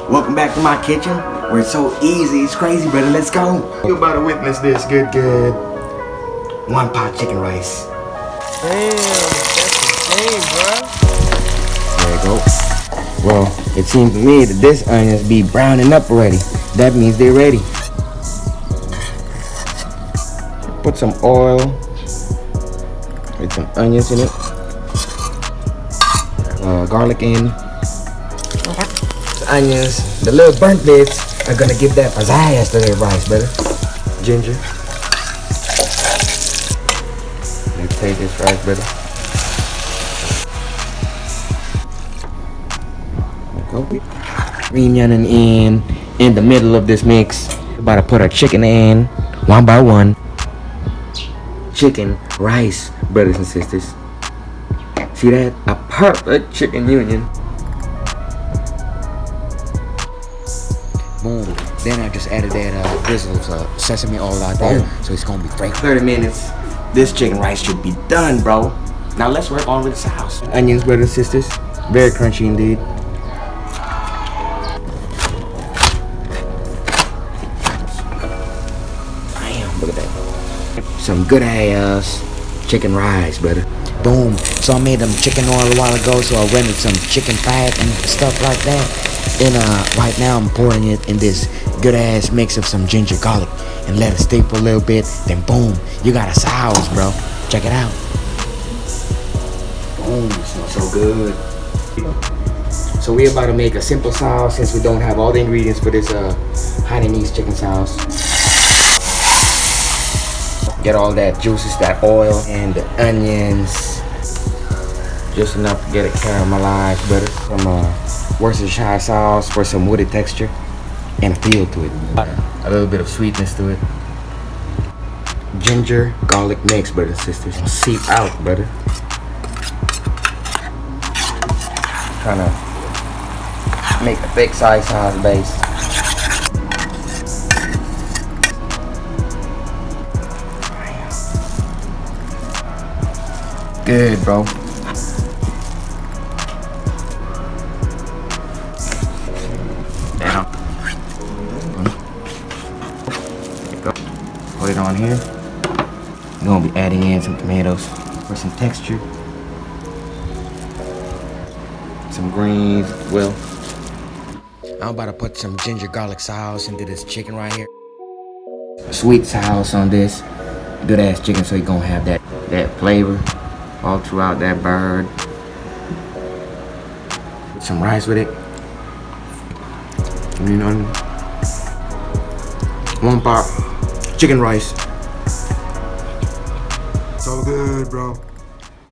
Welcome back to my kitchen where it's so easy. It's crazy, brother. Let's go. You're about to witness this. Good. 1 pot chicken rice. Damn, that's insane, bro. There you go. Well, it seems to me that this onions be browning up already. That means they're ready. Put some oil with some onions in it. Garlic in. The onions, the little burnt bits are gonna give that pizzazz to their rice, brother. Ginger. Let's take this rice, brother. Green onion in the middle of this mix. We're about to put our chicken in one by one. Chicken, rice, brothers and sisters. See that? A perfect chicken union. Boom. Then I just added that drizzle of sesame oil out there, so it's gonna be fragrant. 30 minutes. This chicken rice should be done, bro. Now let's work on with the sauce. Onions, brothers and sisters. Very crunchy indeed. Damn, look at that. Some good ass chicken rice, brother. Boom. So I made them chicken oil a while ago, so I rendered some chicken fat and stuff like that. And right now I'm pouring it in this good ass mix of some ginger garlic and let it steep for a little bit. Then boom, you got a sauce, bro. Check it out. Boom, smells so good. So we're about to make a simple sauce since we don't have all the ingredients for this Hainanese chicken sauce. Get all that juices, that oil, and the onions. Just enough to get it caramelized, brother. Some Worcestershire sauce for some woody texture and a feel to it. A little bit of sweetness to it. Ginger, garlic mix, brothers and sisters. Seep out, brother. Trying to make a thick soy sauce base. Good, bro. Down. Put it on here. We're gonna be adding in some tomatoes for some texture. Some greens, well. I'm about to put some ginger garlic sauce into this chicken right here. Sweet sauce on this. Good ass chicken, so you're gonna have that flavor all throughout that bird. Put some rice with it. You know, 1 pot chicken rice. So good, bro.